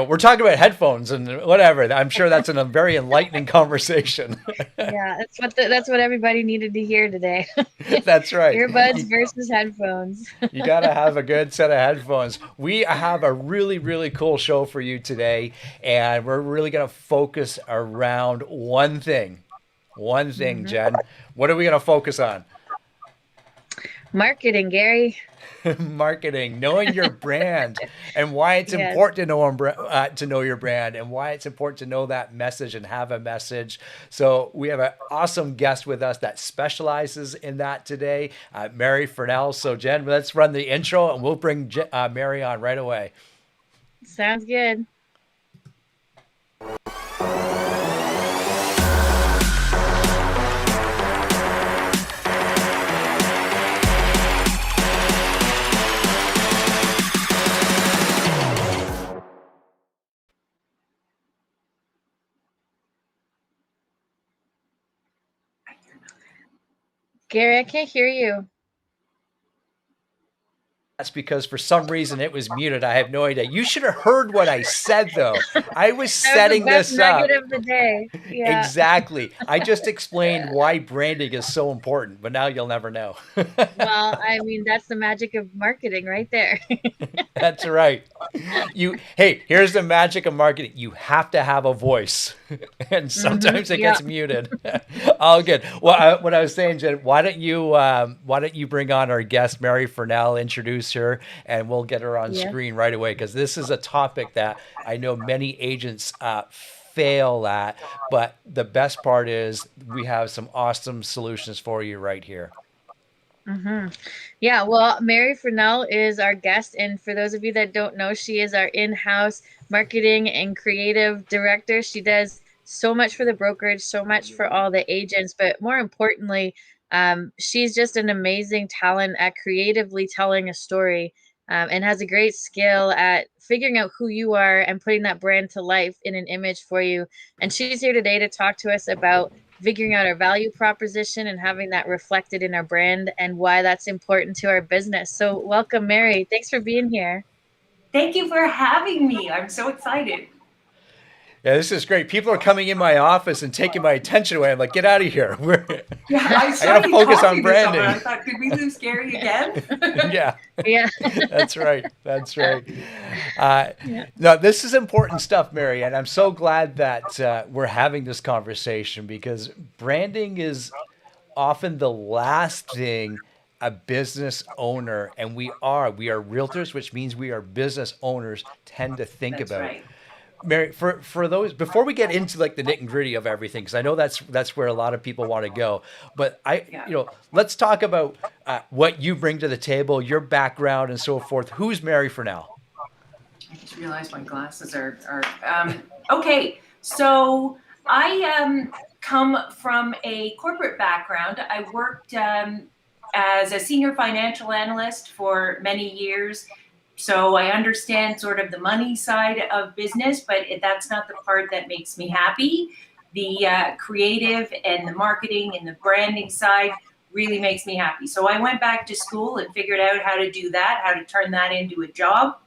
We're talking about headphones and whatever. I'm sure that's a very enlightening conversation. Yeah, that's what everybody needed to hear today. That's right. Earbuds versus headphones. You got to have a good set of headphones. We have a really, really cool show for you today, and we're really going to focus around one thing. One thing, Hmm. Jen. What are we going to focus on? Marketing, Gary. Marketing, knowing your brand, and why it's Yes. important to know your brand, and why it's important to know that message and have a message. So we have an awesome guest with us that specializes in that today, Mary Furnell. So Jen, let's run the intro, and we'll bring Mary on right away. Sounds good. Gary, I can't hear you. That's because for some reason it was muted. I have no idea. You should have heard what I said, though. I was That was the setting best this nugget up. of the day. Yeah. Exactly. I just explained why branding is so important, but now you'll never know. Well, I mean, that's the magic of marketing right there. That's right. Hey, here's the magic of marketing. You have to have a voice, and sometimes it Yeah. gets muted. All good. Well, what I was saying, Jen, why don't you bring on our guest, Mary Furnell, introduce her, and we'll get her on Yeah. screen right away because this is a topic that I know many agents fail at, but the best part is we have some awesome solutions for you right here. Hmm. Yeah, well, Mary Furnell is our guest, and for those of you that don't know, she is our in-house marketing and creative director. She does so much for the brokerage, so much for all the agents, but more importantly, she's just an amazing talent at creatively telling a story, and has a great skill at figuring out who you are and putting that brand to life in an image for you. And she's here today to talk to us about figuring out our value proposition and having that reflected in our brand and why that's important to our business. So, welcome, Mary. Thanks for being here. Thank you for having me. I'm so excited. Yeah, this is great. People are coming in my office and taking my attention away. I'm like, get out of here. Yeah, I I saw got to you focus on talking to someone. branding. I thought, did we lose Gary again? Yeah, Yeah. that's right. That's right. Yeah. No, this is important stuff, Mary, and I'm so glad that we're having this conversation because branding is often the last thing a business owner, and we are realtors, which means we are business owners, tend to think That's about. right. Mary, for those before we get into like the nit and gritty of everything, because I know that's where a lot of people want to go. But Yeah. let's talk about what you bring to the table, your background, and so forth. Who's Mary for now? I just realized my glasses are okay. So I come from a corporate background. I worked as a senior financial analyst for many years. So I understand sort of the money side of business, but that's not the part that makes me happy. The creative and the marketing and the branding side really makes me happy. So I went back to school and figured out how to do that, how to turn that into a job.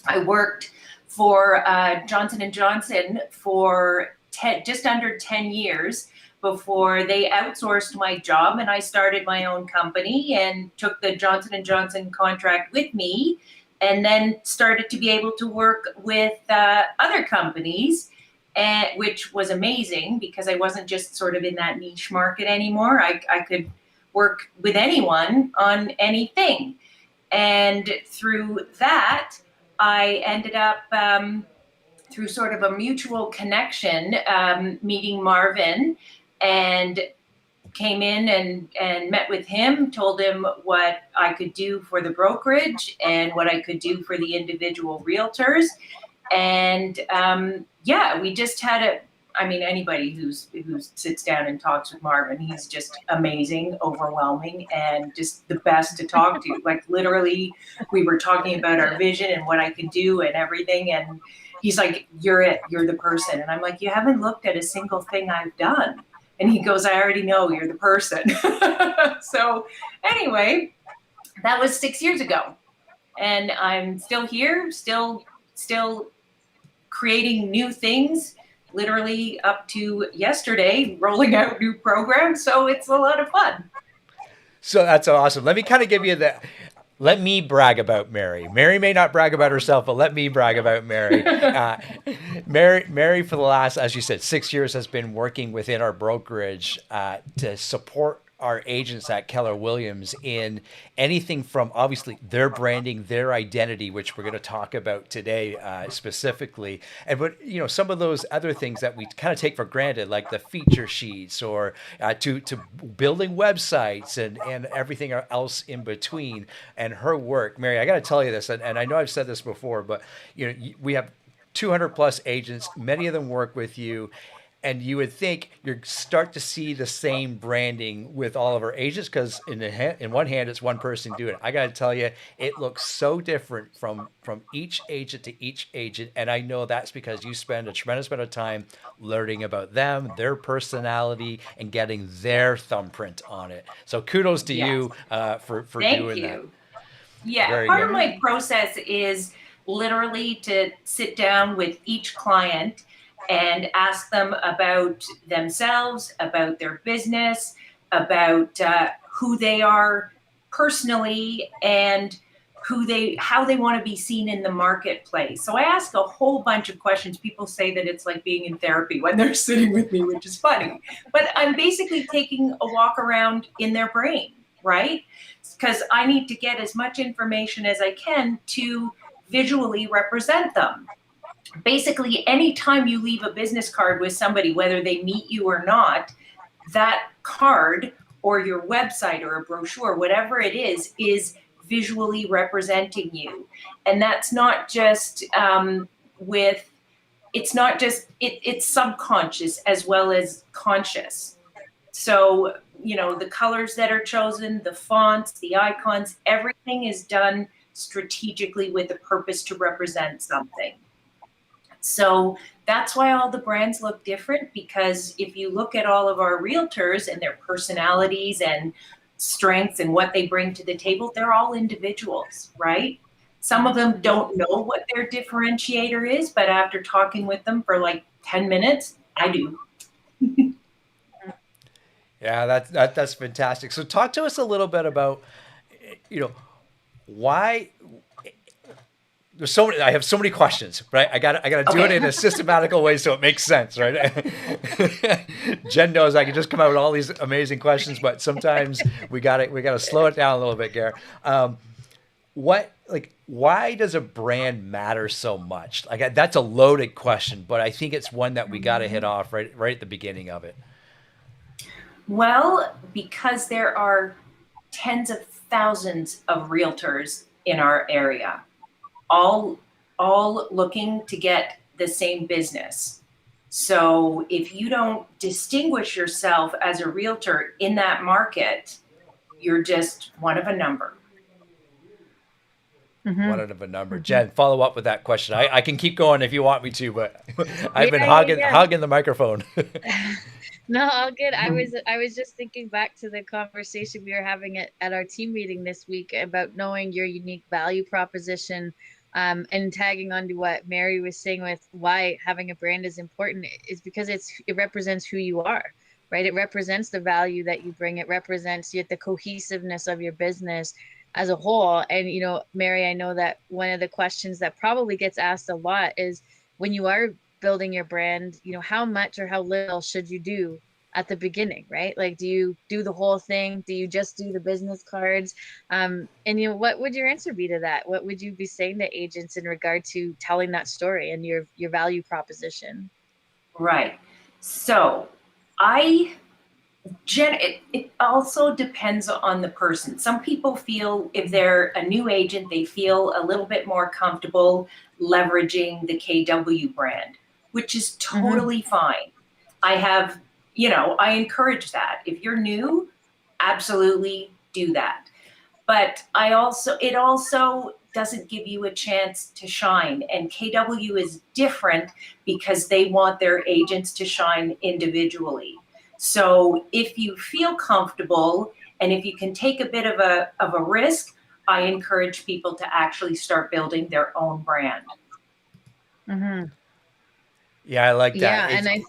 I worked for Johnson and Johnson for just under 10 years before they outsourced my job, and I started my own company and took the Johnson and Johnson contract with me, and then started to be able to work with other companies, which was amazing because I wasn't just sort of in that niche market anymore. I could work with anyone on anything. And through that, I ended up through sort of a mutual connection, meeting Marvin, and came in and met with him, told him what I could do for the brokerage and what I could do for the individual realtors. And yeah, we just had a, I mean, anybody who sits down and talks with Marvin, he's just amazing, overwhelming, and just the best to talk to. Like literally, we were talking about our vision and what I could do and everything, and he's like, "You're it. You're the person." And I'm like, "You haven't looked at a single thing I've done." And he goes, "I already know you're the person." So anyway, that was 6 years ago, and I'm still here, still creating new things, literally up to yesterday, rolling out new programs. So it's a lot of fun. So that's awesome. Let me kind of give you the. Let me brag about Mary. Mary may not brag about herself, but let me brag about Mary. Mary, for the last, as you said, 6 years has been working within our brokerage to support our agents at Keller Williams in anything from obviously their branding, their identity, which we're going to talk about today specifically, and but some of those other things that we kind of take for granted, like the feature sheets or to building websites and everything else in between. And her work, Mary, I got to tell you this, and I know I've said this before, but we have 200 plus agents. Many of them work with you. And you would think you start to see the same branding with all of our agents because in one hand, it's one person doing it. I got to tell you, it looks so different from each agent to each agent. And I know that's because you spend a tremendous amount of time learning about them, their personality, and getting their thumbprint on it. So kudos to Yes. you for Thank doing that. you. Yeah, Very part good. of my process is literally to sit down with each client and ask them about themselves, about their business, about who they are personally, and how they want to be seen in the marketplace. So I ask a whole bunch of questions. People say that it's like being in therapy when they're sitting with me, which is funny. But I'm basically taking a walk around in their brain, right? Because I need to get as much information as I can to visually represent them. Basically, anytime you leave a business card with somebody, whether they meet you or not, that card or your website or a brochure, whatever it is visually representing you. And that's not just it's subconscious as well as conscious. So, the colors that are chosen, the fonts, the icons, everything is done strategically with a purpose to represent something. So that's why all the brands look different, because if you look at all of our realtors and their personalities and strengths and what they bring to the table, they're all individuals, right? Some of them don't know what their differentiator is, but after talking with them for like 10 minutes, I do. Yeah, that's fantastic. So talk to us a little bit about, why there's so many. I have so many questions, right? I got to do it in a systematical way so it makes sense, right? Jen knows I can just come out with all these amazing questions, but sometimes we got to slow it down a little bit, Gare. Why does a brand matter so much? Like that's a loaded question, but I think it's one that we got to hit off right at the beginning of it. Well, because there are tens of thousands of realtors in our area, all looking to get the same business. So if you don't distinguish yourself as a realtor in that market, you're just one of a number. One out of a number. Jen, follow up with that question. I can keep going if you want me to, but I've been hogging the microphone. No, all good. I was just thinking back to the conversation we were having at our team meeting this week about knowing your unique value proposition, and tagging on to what Mary was saying with why having a brand is important is because it represents who you are, right? It represents the value that you bring. It represents the cohesiveness of your business as a whole. And, Mary, I know that one of the questions that probably gets asked a lot is when you are building your brand, how much or how little should you do at the beginning, right? Like, do you do the whole thing? Do you just do the business cards? And what would your answer be to that? What would you be saying to agents in regard to telling that story and your value proposition? Right. So Jen, it also depends on the person. Some people feel if they're a new agent, they feel a little bit more comfortable leveraging the KW brand, which is totally fine. I encourage that. If you're new, absolutely do that. But it also doesn't give you a chance to shine. And KW is different because they want their agents to shine individually. So if you feel comfortable and if you can take a bit of a risk, I encourage people to actually start building their own brand. Yeah, I like that. Yeah, and I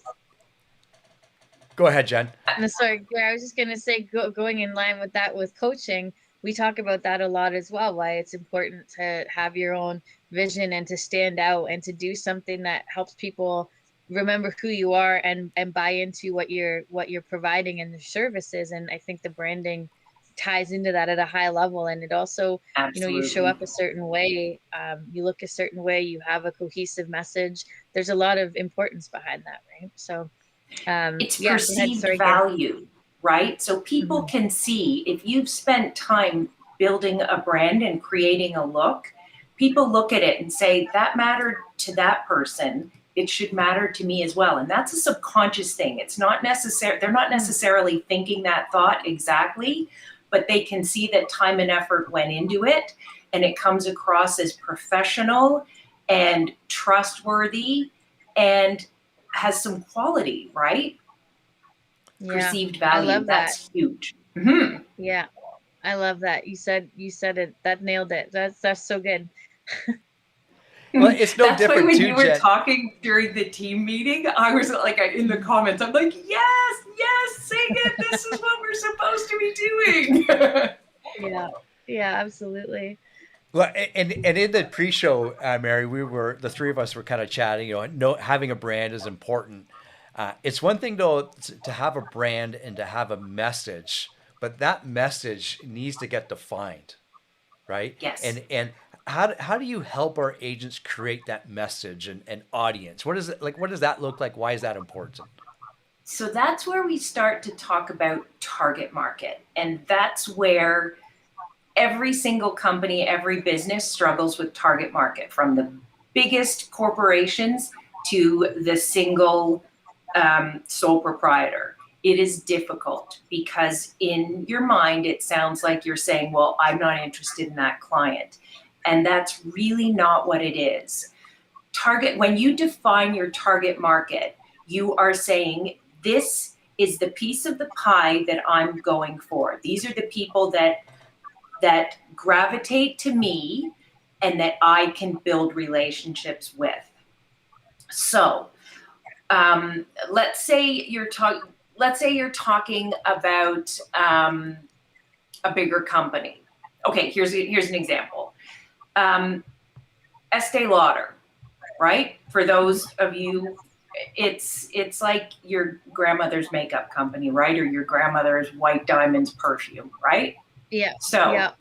Go ahead, Jen. no, sorry, yeah, I was just gonna say, going in line with that with coaching, we talk about that a lot as well. Why it's important to have your own vision and to stand out and to do something that helps people remember who you are and buy into what you're providing and the services. And I think the branding ties into that at a high level. And it also, you show Absolutely. up a certain way, you look a certain way, you have a cohesive message. There's a lot of importance behind that, right? So It's yeah, go ahead. perceived Sorry, go ahead. value, right? So people Mhm. can see if you've spent time building a brand and creating a look, people look at it and say, that mattered to that person. It should matter to me as well. And that's a subconscious thing. It's not necessary. They're not Mm. necessarily thinking that thought exactly, but they can see that time and effort went into it. And it comes across as professional and trustworthy and has some quality, right? Yeah, Perceived I value. love that. That's huge. Mhm. Yeah, I love that. You said it. That nailed it. That's so good. Well, it's no That's why different when too, you were Jen. talking during the team meeting, I was like in the comments, I'm like, yes, yes, sing it. This is what we're supposed to be doing. Yeah, yeah, absolutely. Well, and in the pre-show, Mary, the three of us were kind of chatting. No, having a brand is important. It's one thing though to have a brand and to have a message, but that message needs to get defined, right? Yes. And how do you help our agents create that message and audience? What is it like? What does that look like? Why is that important? So that's where we start to talk about target market. And that's where every single company, every business struggles with target market, from the biggest corporations to the single sole proprietor. It is difficult because in your mind, it sounds like you're saying, well, I'm not interested in that client. And that's really not what it is. When you define your target market, you are saying, this is the piece of the pie that I'm going for. These are the people that gravitate to me and that I can build relationships with. So let's say you're talking about a bigger company. Okay, here's an example. Estee Lauder, right? For those of you, it's like your grandmother's makeup company, right? Or your grandmother's White Diamonds perfume, right? Yeah, So yeah.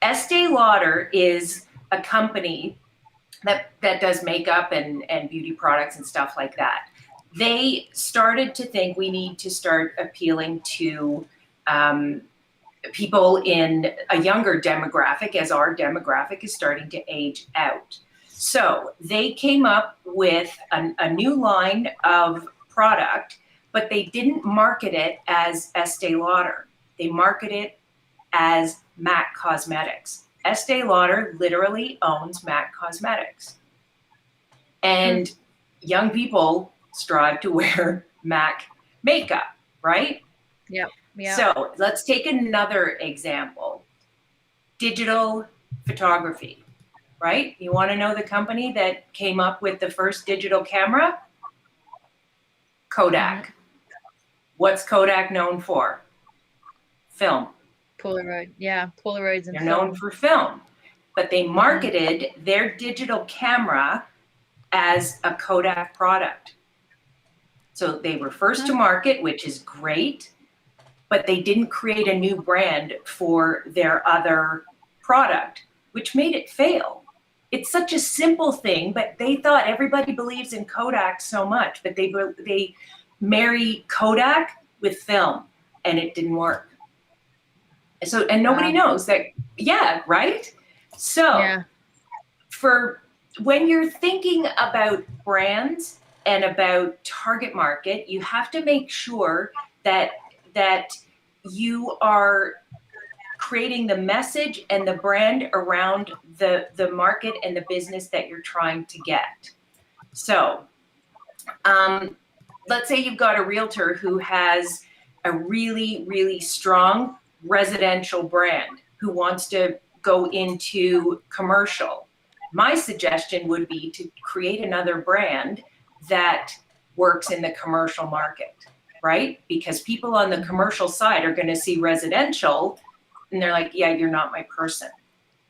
Estee Lauder is a company that does makeup and beauty products and stuff like that. They started to think we need to start appealing to people in a younger demographic, as our demographic is starting to age out. So they came up with a new line of product, but they didn't market it as Estee Lauder. They marketed it as MAC Cosmetics. Estee Lauder literally owns MAC Cosmetics. Hmm. And young people strive to wear MAC makeup, right? Yeah, yeah. So let's take another example. Digital photography, right? You want to know the company that came up with the first digital camera? Hmm. Kodak. What's Kodak known for? Film. Polaroid. Yeah, Polaroids and They're known film. for film. But they Hmm. marketed their digital camera as a Kodak product. So they were first to market, which is great, but they didn't create a new brand for their other product, which made it fail. It's such a simple thing, but they thought everybody believes in Kodak so much, but they marry Kodak with film, and it didn't work. And nobody Wow. knows that. Yeah, right. So Yeah. for when you're thinking about brands and about target market, you have to make sure that you are creating the message and the brand around the market and the business that you're trying to get. So let's say you've got a realtor who has a really, really strong residential brand who wants to go into commercial. My suggestion would be to create another brand that works in the commercial market, right? Because people on the commercial side are going to see residential and they're like, yeah, you're not my person,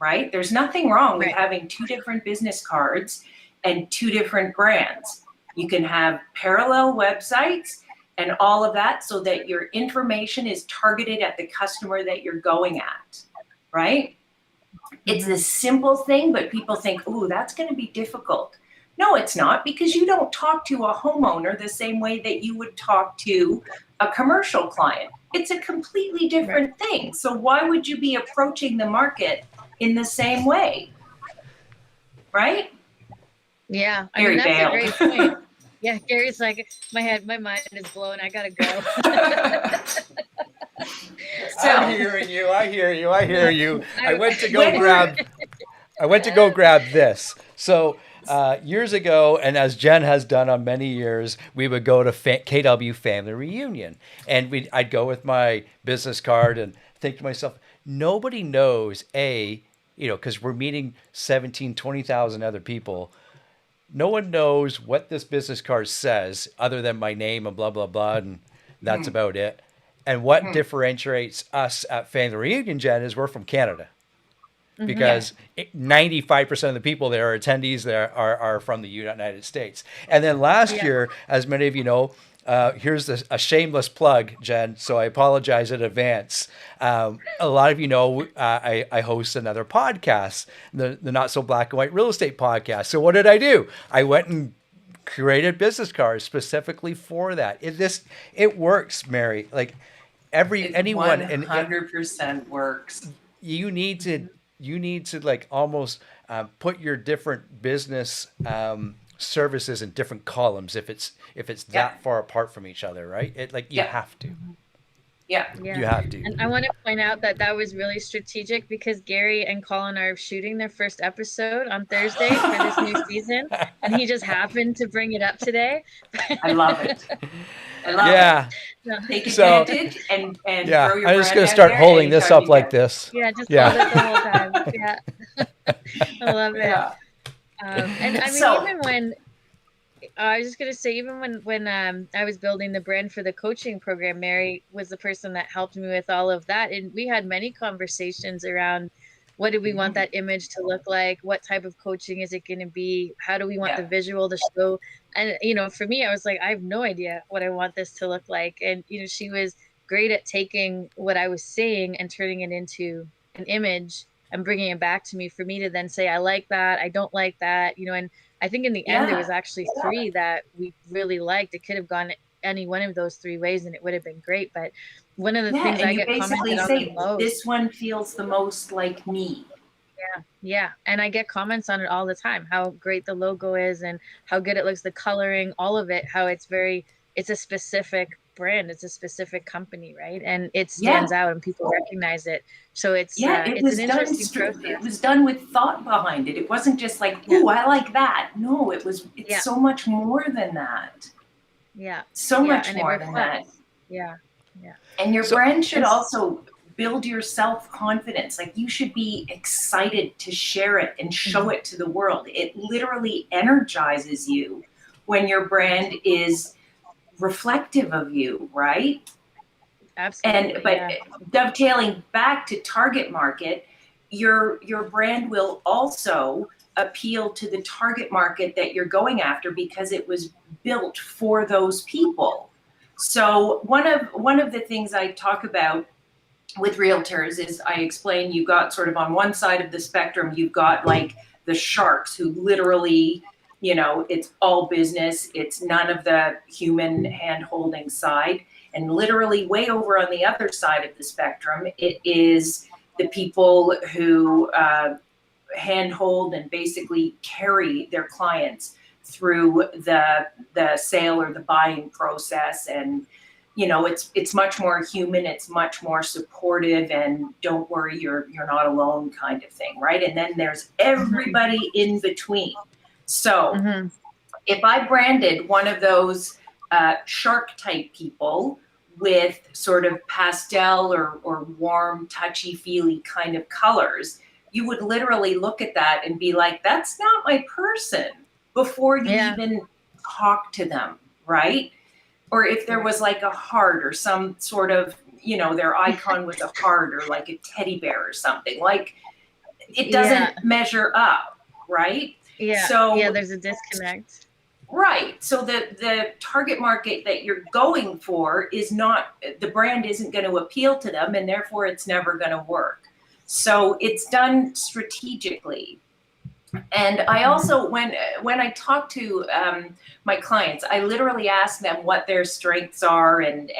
right? There's nothing wrong with having two different business cards and two different brands. You can have parallel websites and all of that so that your information is targeted at the customer that you're going at, right? It's this simple thing, but people think, ooh, that's going to be difficult. No, it's not, because you don't talk to a homeowner the same way that you would talk to a commercial client. It's a completely different thing. So why would you be approaching the market in the same way? Right? Yeah. Gary that's bailed. a great point. Yeah, Gary's like, my mind is blown. I gotta go. I'm hearing you. I hear you. I went to go grab this. So years ago, and as Jenn has done on many years, we would go to KW family reunion, and I'd go with my business card and think to myself, nobody knows, because we're meeting 20,000 other people. No one knows what this business card says other than my name and blah, blah, blah. And that's about it. And what differentiates us at Family Reunion, Jenn, is we're from Canada. Because 95% of the people there, attendees there, are from the United States. And then last year, as many of you know, here's a shameless plug, Jenn, so I apologize in advance. A lot of you know I host another podcast, the Not So Black and White Real Estate podcast. So what did I do? I went and created business cards specifically for that. It works, Mary. Like anyone 100% works. You need to like almost put your different business services in different columns if it's that far apart from each other, right? You have to. Yeah. You have to. And I want to point out that was really strategic, because Gary and Colin are shooting their first episode on Thursday for this new season, and he just happened to bring it up today. I love it. I love it. Take advantage and throw your I'm just going to start holding this up like this. Yeah, just hold it the whole time. Yeah. I love it. Yeah. And I mean, even when I was just going to say, even when I was building the brand for the coaching program, Mary was the person that helped me with all of that. And we had many conversations around, what do we want that image to look like? What type of coaching is it going to be? How do we want the visual to show? And, for me, I was like, I have no idea what I want this to look like. And, she was great at taking what I was saying and turning it into an image and bringing it back to me for me to then say, I like that. I don't like that, and I think in the end, there was actually 3 that we really liked. It could have gone any one of those 3 ways and it would have been great. But one of the things I get commented on the most, this one feels the most like me. Yeah. And I get comments on it all the time, how great the logo is and how good it looks, the coloring, all of it, how it's a specific brand. It's a specific company, right? And it stands out and people recognize it. So it's an interesting process. It was done with thought behind it. It wasn't just like, ooh, I like that. No, it's so much more than that. Yeah. So much more than that. Yeah. And your brand should also build your self-confidence. Like, you should be excited to share it and show it to the world. It literally energizes you when your brand is reflective of you, right? Absolutely. But dovetailing back to target market, your brand will also appeal to the target market that you're going after, because it was built for those people. So one of the things I talk about with realtors is, I explain, you got sort of on one side of the spectrum, you've got like the sharks who literally, it's all business. It's none of the human hand-holding side. And literally way over on the other side of the spectrum, it is the people who handhold and basically carry their clients through the sale or the buying process. And, it's much more human. It's much more supportive, and don't worry, you're not alone kind of thing, right? And then there's everybody in between. So if I branded one of those shark type people with sort of pastel or warm, touchy-feely kind of colors, you would literally look at that and be like, that's not my person, before you even talk to them, right? Or if there was like a heart or some sort of, their icon was a heart or like a teddy bear or something, like it doesn't measure up, right? Yeah, there's a disconnect. Right. So the target market that you're going for is not, the brand isn't going to appeal to them, and therefore it's never going to work. So it's done strategically. And I also, when I talk to my clients, I literally ask them what their strengths are and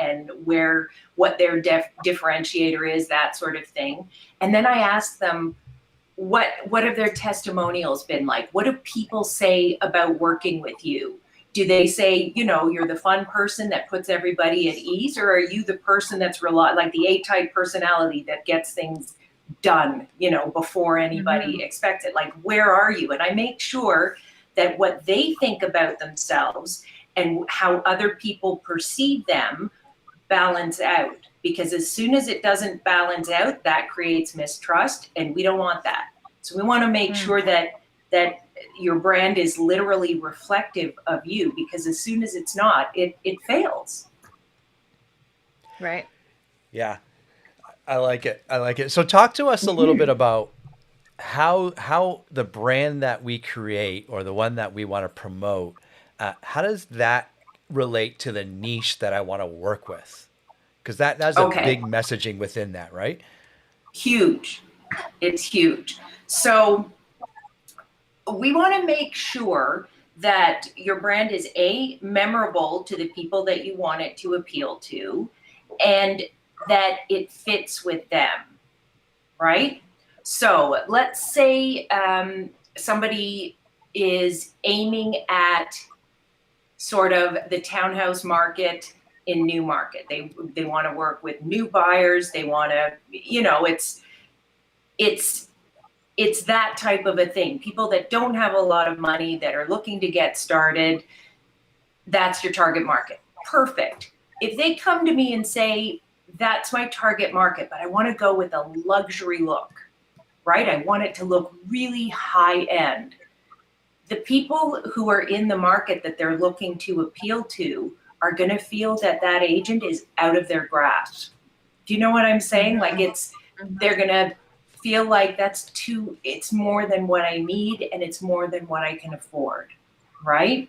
what their differentiator is, that sort of thing. And then I ask them, what have their testimonials been like? What do people say about working with you? Do they say, you're the fun person that puts everybody at ease, or are you the person that's like the A-type personality that gets things done, before anybody expects it? Like, where are you? And I make sure that what they think about themselves and how other people perceive them balance out. Because as soon as it doesn't balance out, that creates mistrust, and we don't want that. So we want to make sure that your brand is literally reflective of you, because as soon as it's not, it fails. Right. Yeah. I like it. So talk to us a little bit about how the brand that we create, or the one that we want to promote, how does that relate to the niche that I want to work with? Because that's a big messaging within that, right? Huge. It's huge. So we want to make sure that your brand is memorable to the people that you want it to appeal to, and that it fits with them, right? So let's say somebody is aiming at sort of the townhouse market in Newmarket. They want to work with new buyers. They want to, it's that type of a thing. People that don't have a lot of money, that are looking to get started, that's your target market. Perfect. If they come to me and say, that's my target market, but I want to go with a luxury look, right? I want it to look really high end. The people who are in the market that they're looking to appeal to are going to feel that agent is out of their grasp. Do you know what I'm saying? Like, they're going to feel like it's more than what I need, and it's more than what I can afford, right?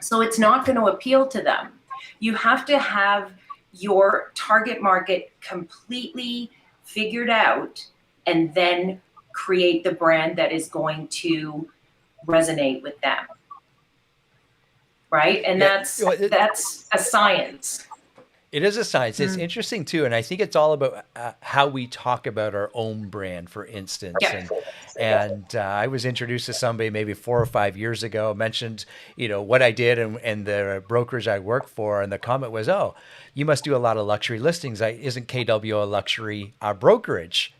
So it's not going to appeal to them. You have to have your target market completely figured out, and then create the brand that is going to resonate with them. Right? And that's a science. It is a science. It's interesting too. And I think it's all about how we talk about our own brand, for instance. Yeah. And I was introduced to somebody maybe 4 or 5 years ago, mentioned, what I did and the brokers I work for. And the comment was, oh, you must do a lot of luxury listings. Isn't KW a luxury brokerage?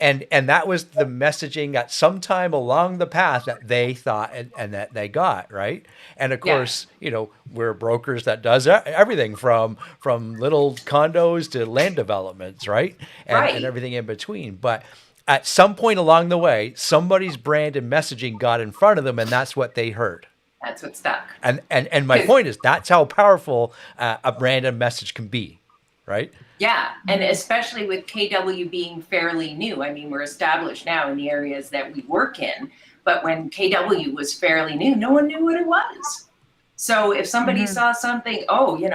And that was the messaging at some time along the path that they thought and that they got, right? And of course, we're brokers that does everything from little condos to land developments, right? And everything in between. But at some point along the way, somebody's brand and messaging got in front of them, and that's what they heard. That's what stuck. And my point is, that's how powerful a brand and message can be, right? Yeah, and especially with KW being fairly new. I mean, we're established now in the areas that we work in, but when KW was fairly new, no one knew what it was. So if somebody saw something,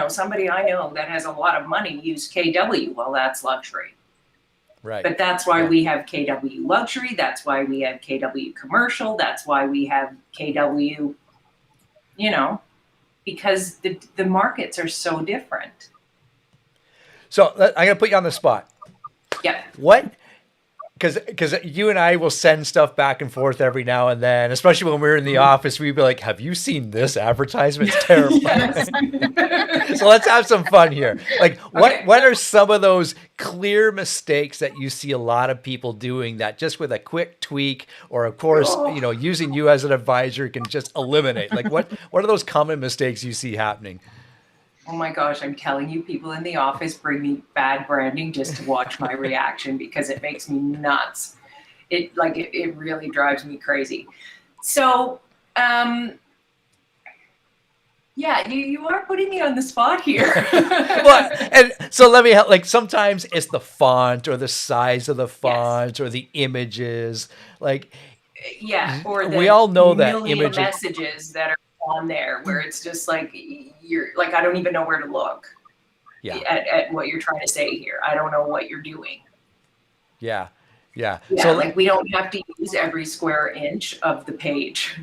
somebody I know that has a lot of money used KW, well, that's luxury. Right. But that's why we have KW luxury. That's why we have KW commercial. That's why we have KW, because the markets are so different. So I'm going to put you on the spot. Yeah. What? Because you and I will send stuff back and forth every now and then, especially when we're in the office. We'd be like, have you seen this advertisement? It's terrible. So let's have some fun here. Like, what are some of those clear mistakes that you see a lot of people doing that just with a quick tweak, or of course, using you as an advisor, can just eliminate? Like, what are those common mistakes you see happening? Oh my gosh, I'm telling you, people in the office bring me bad branding just to watch my reaction, because it makes me nuts. It really drives me crazy. So Yeah, you are putting me on the spot here. Well, and so let me help. Like sometimes it's the font or the size of the Yes. font or the images. Like Yeah, or we the all know that million images. messages that are on there where it's just like you're like I don't even know where to look Yeah, at what you're trying to say here. I don't know what you're doing. yeah, yeah. Yeah, So like we don't have to use every square inch of the page.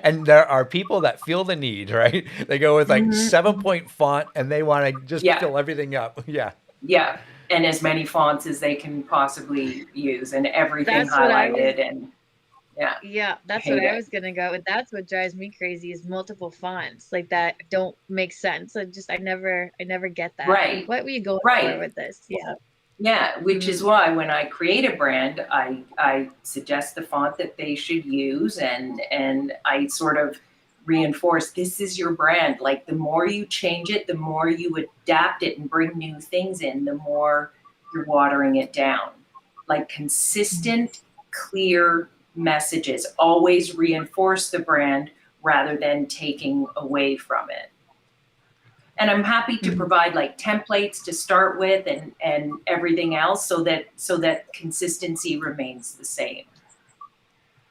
and there are people that feel the need, right? They go with like Hmm. 7 point font and they want to just Yeah, fill everything up. Yeah. yeah. And as many fonts as they can possibly use and everything That's what I was. highlighted and yeah, Yeah, I that's what hate I it. was gonna go with. That's what drives me crazy is multiple fonts like that don't make sense. I never get that. Like, Right, what were you going for right. with this? Yeah. Yeah, which is Hmm. why when I create a brand, I suggest the font that they should use and I sort of reinforce this is your brand. Like the more you change it, the more you adapt it and bring new things in, the more you're watering it down. Like consistent, clear messages always reinforce the brand rather than taking away from it. And I'm happy to Hmm. provide like templates to start with and everything else so that consistency remains the same.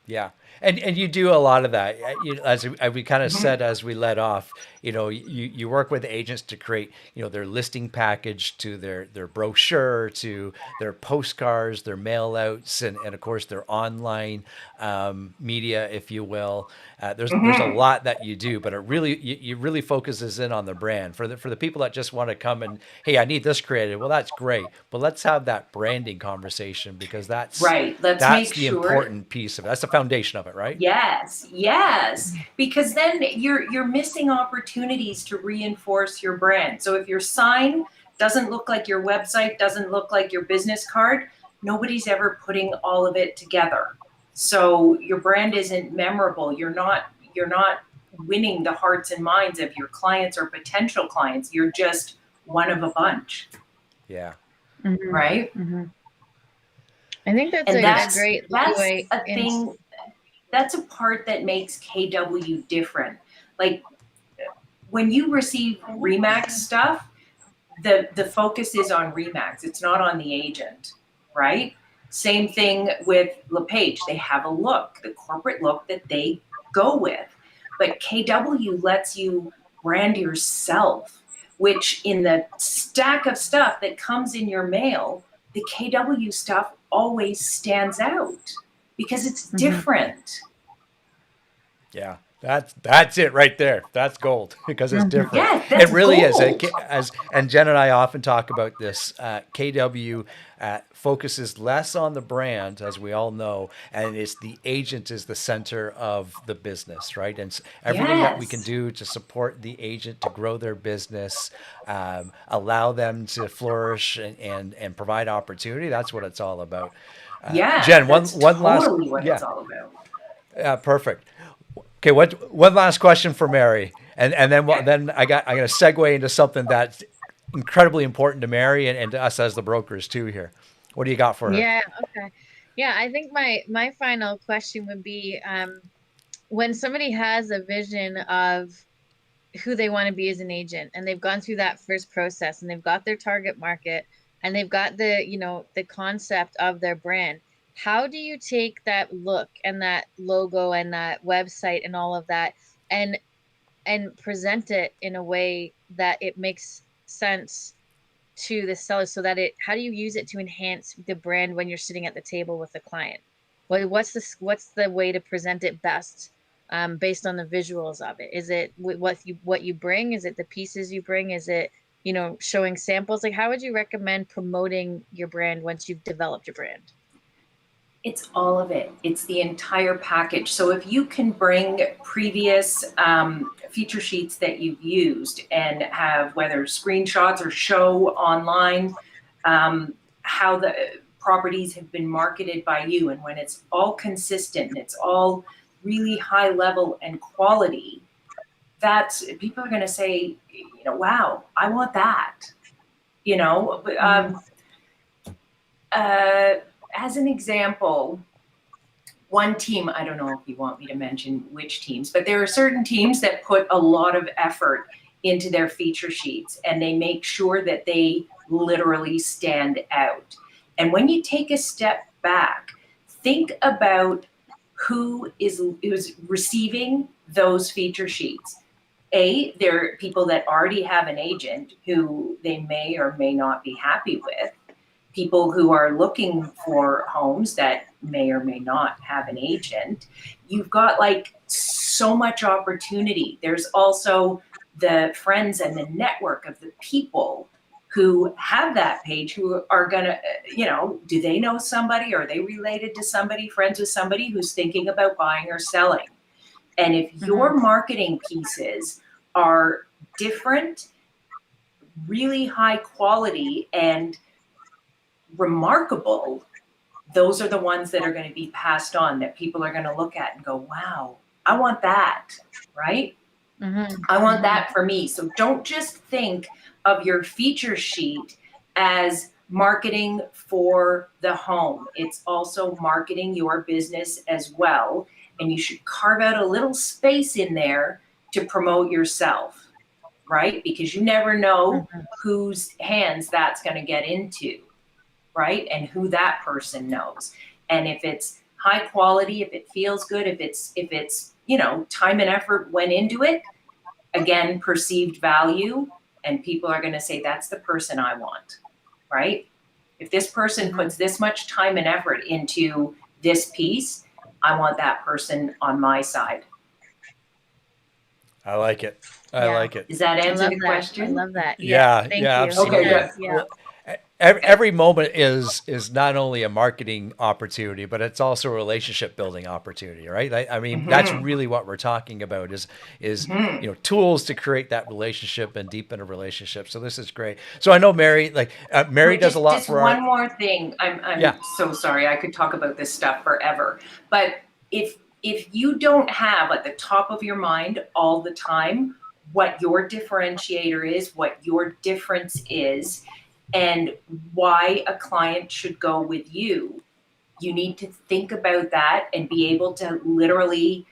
Yeah. And you do a lot of that. As we kind of Mhm. said as we let off, you work with agents to create, their listing package to their brochure to their postcards, their mail outs, and of course their online media, if you will. There's a Mhm. lot that you do, but it really you really focuses in on the brand for the people that just want to come and, hey, I need this created. Well, that's great, but let's have that branding conversation because that's Right. Let's that's make the sure. important piece of it. That's the foundation of it, right? Yes, yes, because then you're missing opportunities to reinforce your brand. So if your sign doesn't look like your website, doesn't look like your business card, nobody's ever putting all of it together. So your brand isn't memorable. You're not winning the hearts and minds of your clients or potential clients. You're just one of a bunch, Yeah. Hmm. right? Hmm. I think that's And a There's great that's leeway a in. thing, that's a part that makes KW different. Like when you receive Remax stuff, the focus is on Remax. It's not on the agent, right? Same thing with LePage. They have a look, the corporate look that they go with. But KW lets you brand yourself, which in the stack of stuff that comes in your mail, the KW stuff always stands out because it's Mhm. different. Yeah, that's it right there. That's gold because it's Mhm. different. Yes, It that's really is. gold. As and Jen and I often talk about this. KW focuses less on the brand, as we all know, and it's the agent is the center of the business, right? And everything that we can Yes. do to support the agent to grow their business, allow them to flourish and provide opportunity. That's what it's all about. Yeah, Jen, one that's one last, totally what it's yeah. all about. Perfect. Okay, what one last question for Mary, and then Okay. then I'm gonna segue into something that's incredibly important to Mary and to us as the brokers too here. What do you got for her? Yeah, okay. Yeah, I think my final question would be when somebody has a vision of who they want to be as an agent and they've gone through that first process and they've got their target market and they've got the concept of their brand. How do you take that look and that logo and that website and all of that and present it in a way that it makes sense to the seller so that it how do you use it to enhance the brand when you're sitting at the table with the client? What's the way to present it best, based on the visuals of it? Is it what you bring? Is it the pieces you bring? Is it showing samples? Like, how would you recommend promoting your brand once you've developed your brand? It's all of it. It's the entire package. So if you can bring previous feature sheets that you've used and have whether screenshots or show online how the properties have been marketed by you, and when it's all consistent and it's all really high level and quality, that's people are going to say, wow, I want that. You know, but, Mm-hmm. uh, as an example, one team, I don't know if you want me to mention which teams, but there are certain teams that put a lot of effort into their feature sheets, and they make sure that they literally stand out. And when you take a step back, think about who is receiving those feature sheets. There are people that already have an agent who they may or may not be happy with, people who are looking for homes that may or may not have an agent. You've got like so much opportunity. There's also the friends and the network of the people who have that page, who are gonna, do they know somebody? Are they related to somebody, friends with somebody who's thinking about buying or selling? And if your marketing pieces are different, really high quality, and remarkable, those are the ones that are going to be passed on, that people are going to look at and go, wow, I want that, right? I want that for me. So don't just think of your feature sheet as marketing for the home. It's also marketing your business as well. And you should carve out a little space in there to promote yourself, right? Because you never know whose hands that's going to get into, right? And who that person knows. And if it's high quality, if it feels good, if it's, time and effort went into it, again, perceived value, and people are going to say, that's the person I want, right? If this person puts this much time and effort into this piece, I want that person on my side. I like it. I like it. Does that answer the I question? love that. Yeah, Thank yeah, you. absolutely. Okay, good. Yeah. Well, every moment is not only a marketing opportunity, but it's also a relationship building opportunity, right? I mean, that's really what we're talking about is tools to create that relationship and deepen a relationship. So this is great. So I know Mary, Mary does a lot just for one more thing. I'm so sorry. I could talk about this stuff forever. But if you don't have at the top of your mind all the time what your differentiator is, what your difference is, and why a client should go with you, you need to think about that and be able to literally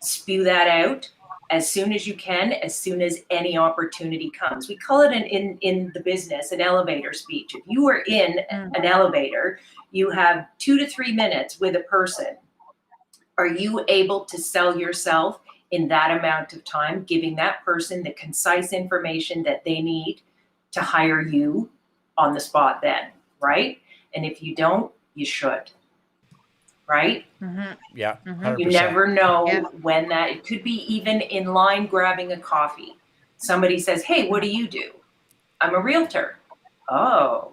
spew that out as soon as you can, as soon as any opportunity comes. We call it in the business an elevator speech. If you are in an elevator, you have 2 to 3 minutes with a person. Are you able to sell yourself in that amount of time, giving that person the concise information that they need to hire you on the spot then, right? And if you don't, you should, right? Yeah, 100%. You never know when that, it could be even in line grabbing a coffee. Somebody says, hey, what do you do? I'm a realtor. Oh,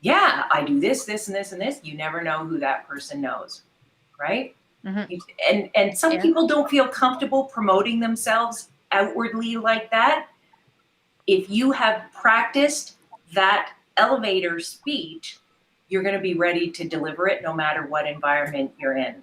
yeah, I do this, this, and this, and this. You never know who that person knows, right? And some people don't feel comfortable promoting themselves outwardly like that. If you have practiced that elevator speech, you're going to be ready to deliver it no matter what environment you're in.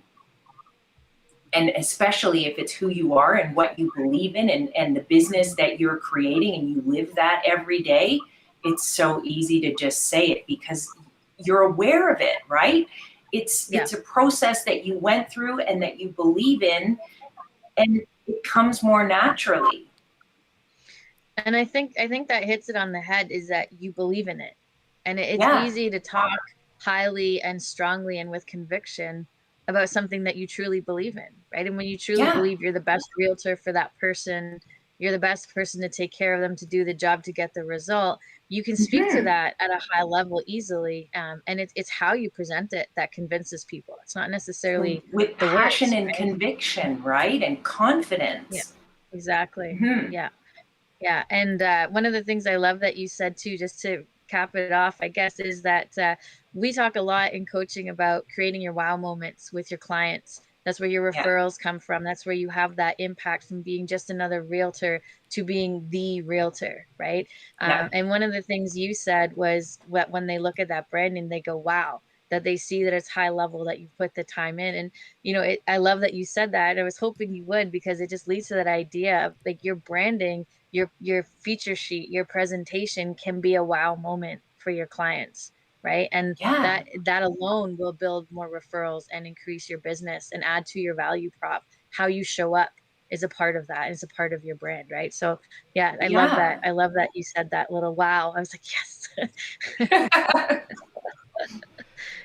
And especially if it's who you are and what you believe in, and the business that you're creating, and you live that every day, it's so easy to just say it because you're aware of it, right? It's a process that you went through and that you believe in, and it comes more naturally. And I think that hits it on the head, is that you believe in it. And it's easy to talk highly and strongly and with conviction about something that you truly believe in, right? And when you truly believe you're the best realtor for that person, you're the best person to take care of them, to do the job, to get the result, you can speak to that at a high level easily. And it's how you present it that convinces people. It's not necessarily with the passion words, and right? conviction, right? And confidence. Yeah, exactly. Yeah. And one of the things I love that you said too, just to cap it off, I guess, is that we talk a lot in coaching about creating your wow moments with your clients. That's where your referrals come from. That's where you have that impact from being just another realtor to being the realtor, right? And one of the things you said was when they look at that branding, they go, wow, that they see that it's high level, that you put the time in. And, I love that you said that. I was hoping you would, because it just leads to that idea of like your branding, your feature sheet, your presentation can be a wow moment for your clients. right? And Yeah. that alone will build more referrals and increase your business and add to your value prop. How you show up is a part of that. It's a part of your brand, right? So yeah, I love that. Yeah. I love that you said that little wow. I was like, yes.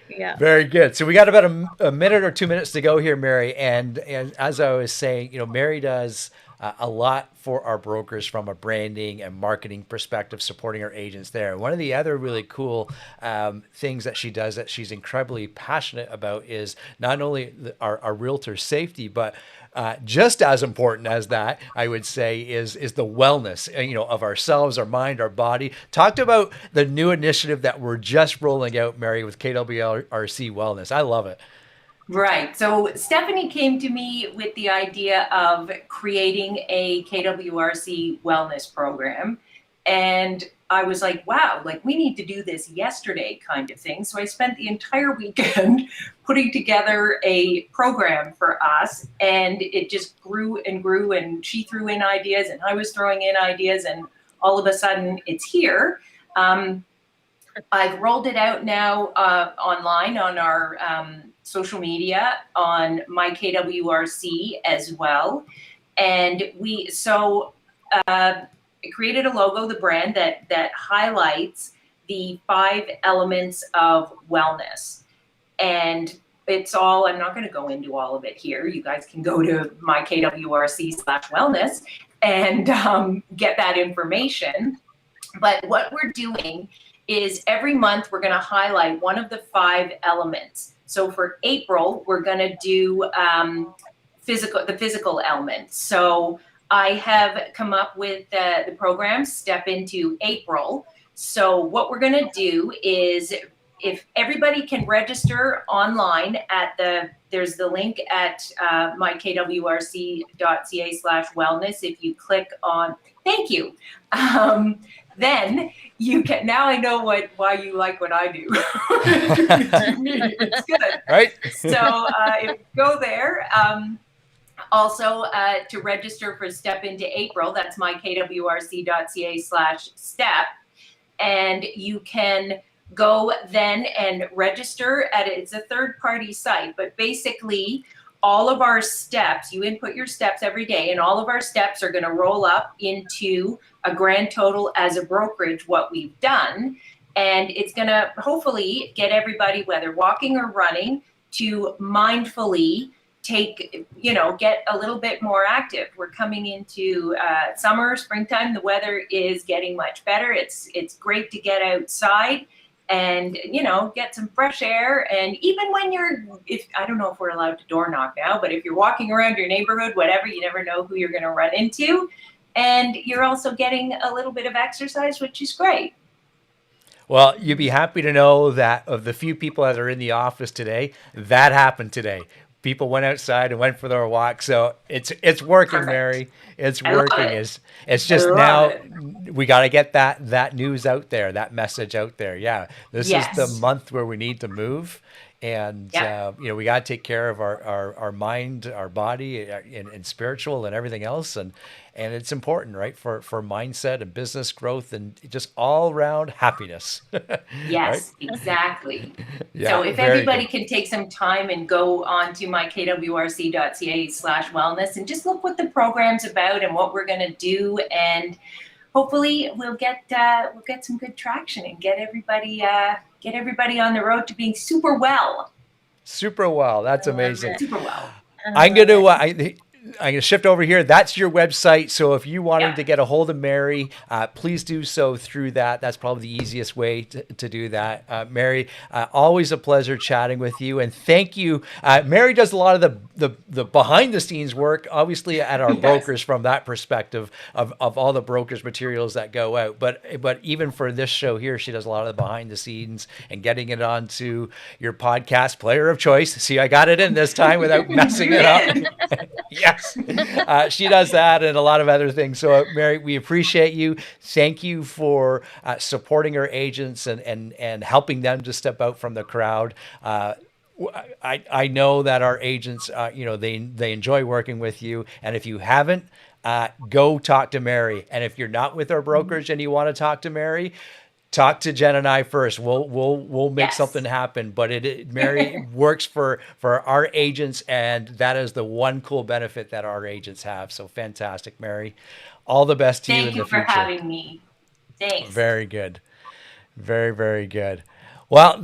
Yeah. Very good. So we got about a minute or 2 minutes to go here, Mary. And as I was saying, Mary does a lot for our brokers from a branding and marketing perspective, supporting our agents there. One of the other really cool things that she does that she's incredibly passionate about is not only our realtor safety, but just as important as that, I would say, is the wellness, of ourselves, our mind, our body. Talked about the new initiative that we're just rolling out, Mary, with KWRC Wellness. I love it. Right. So Stephanie came to me with the idea of creating a KWRC wellness program. And I was like, wow, like we need to do this yesterday kind of thing. So I spent the entire weekend putting together a program for us. And it just grew and grew. And she threw in ideas and I was throwing in ideas. And all of a sudden it's here. I've rolled it out now online on our social media, on my KWRC as well. And I created a logo, the brand that highlights the 5 elements of wellness. And it's all, I'm not going to go into all of it here. You guys can go to my KWRC/wellness and get that information. But what we're doing is every month we're going to highlight one of the 5 elements. So for April, we're going to do the physical element. So I have come up with the program Step Into April. So what we're going to do is, if everybody can register online there's the link at mykwrc.ca/wellness. If you click on, thank you. Then you can, now I know why you like what I do. It's good. Right. So if you go there, also to register for Step Into April, that's mykwrc.ca/step. And you can go then and register it's a third-party site, but basically all of our steps, you input your steps every day, and all of our steps are going to roll up into a grand total as a brokerage, what we've done. And it's going to hopefully get everybody, whether walking or running, to mindfully get a little bit more active. We're coming into summer, springtime. The weather is getting much better. It's great to get outside and get some fresh air. And even when I don't know if we're allowed to door knock now, but if you're walking around your neighborhood, whatever, you never know who you're going to run into. And you're also getting a little bit of exercise, which is great. Well, you'd be happy to know that of the few people that are in the office today, that happened today. People went outside and went for their walk. So it's working, Perfect. Mary. It's working. It. It's just now we got to get that news out there, that message out there. Yeah. This is the month where we need to move. And, we got to take care of our mind, our body, and spiritual and everything else. And it's important, right, for mindset and business growth and just all around happiness. Yes, right? Exactly. Yeah, so if everybody can take some time and go on to my kwrc.ca/wellness and just look what the program's about and what we're going to do, and hopefully we'll get some good traction and get everybody on the road to being super well. Super well. That's amazing. Super well. I'm gonna shift over here. That's your website. So if you wanted to get a hold of Mary, please do so through that. That's probably the easiest way to do that. Mary, always a pleasure chatting with you, and thank you. Mary does a lot of the behind the scenes work, obviously at our brokers from that perspective of all the brokers materials that go out. But even for this show here, she does a lot of the behind the scenes and getting it onto your podcast player of choice. See, I got it in this time without messing it up. Yes. She does that and a lot of other things. So, Mary, we appreciate you. Thank you for supporting our agents and helping them to step out from the crowd. I know that our agents, they enjoy working with you. And if you haven't, go talk to Mary. And if you're not with our brokerage and you want to talk to Mary, talk to Jen and I first. We'll make Yes. something happen. But Mary works for our agents, and that is the one cool benefit that our agents have. So fantastic, Mary. All the best to you Thank in you the for future. having me. Thanks. Very good. Very, very good. Well,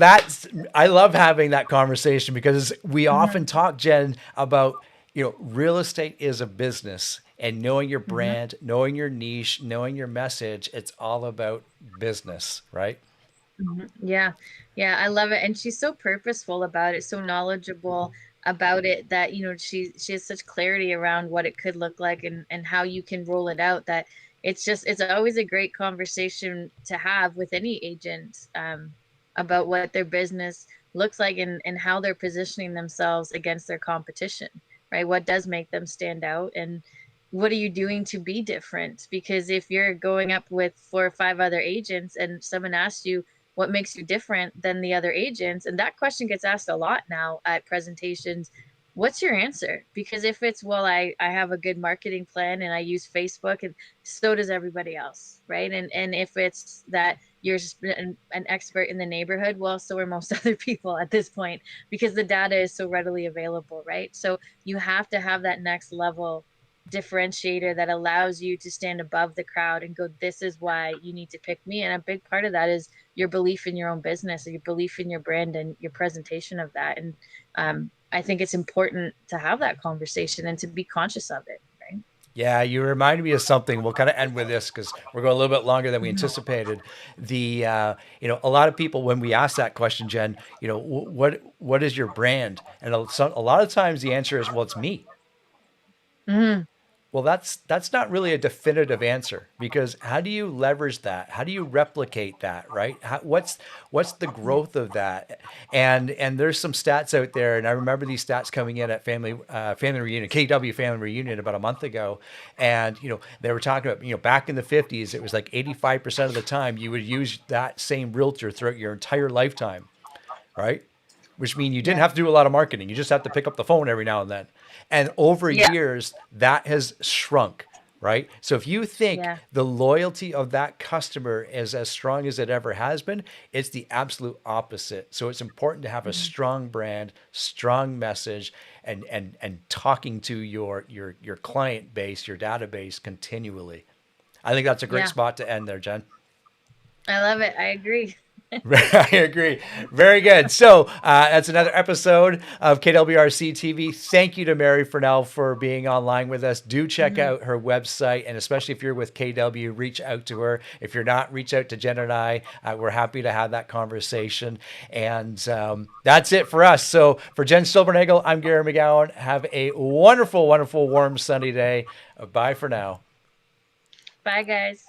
I love having that conversation because we often Hmm. talk, Jen, about, real estate is a business, and knowing your Hmm. brand, knowing your niche, knowing your message, it's all about business, right? Yeah, yeah, I love it. And she's so purposeful about it, so knowledgeable about it that, she has such clarity around what it could look like and how you can roll it out that it's always a great conversation to have with any agent about what their business looks like and how they're positioning themselves against their competition, right? What does make them stand out and what are you doing to be different? Because if you're going up with four or five other agents and someone asks you, what makes you different than the other agents? And that question gets asked a lot now at presentations. What's your answer? Because if it's, well, I have a good marketing plan and I use Facebook and so does everybody else, right? And if it's that you're an expert in the neighborhood, well, so are most other people at this point because the data is so readily available, right? So you have to have that next level differentiator that allows you to stand above the crowd and go, this is why you need to pick me. And a big part of that is your belief in your own business, or your belief in your brand and your presentation of that. And I think it's important to have that conversation and to be conscious of it. Right. Yeah, you reminded me of something. We'll kind of end with this because we're going a little bit longer than we Mhm. anticipated. A lot of people when we ask that question, Jen, what is your brand? And a lot of times the answer is, well, it's me. Mhm. Well, that's not really a definitive answer because how do you leverage that? How do you replicate that, right? What's the growth of that? And there's some stats out there, and I remember these stats coming in at family reunion, KW family reunion about a month ago, and they were talking about back in the 50s, it was like 85% of the time you would use that same realtor throughout your entire lifetime, right? Which means you didn't Yeah. have to do a lot of marketing. You just have to pick up the phone every now and then. And over Yeah. years, that has shrunk, right? So if you think Yeah. the loyalty of that customer is as strong as it ever has been, it's the absolute opposite. So it's important to have a Mhm. strong brand, strong message, and talking to your client base, your database continually. I think that's a great Yeah. spot to end there, Jen. I love it. I agree. I agree. Very good. So that's another episode of KWRC TV. Thank you to Mary Furnell for being online with us. Do check Mhm. out her website, and especially if you're with KW, reach out to her. If you're not, reach out to Jen and I. We're happy to have that conversation. And that's it for us. So for Jen Silbernagel, I'm Gary McGowan. Have a wonderful, wonderful, warm, sunny day. Bye for now. Bye, guys.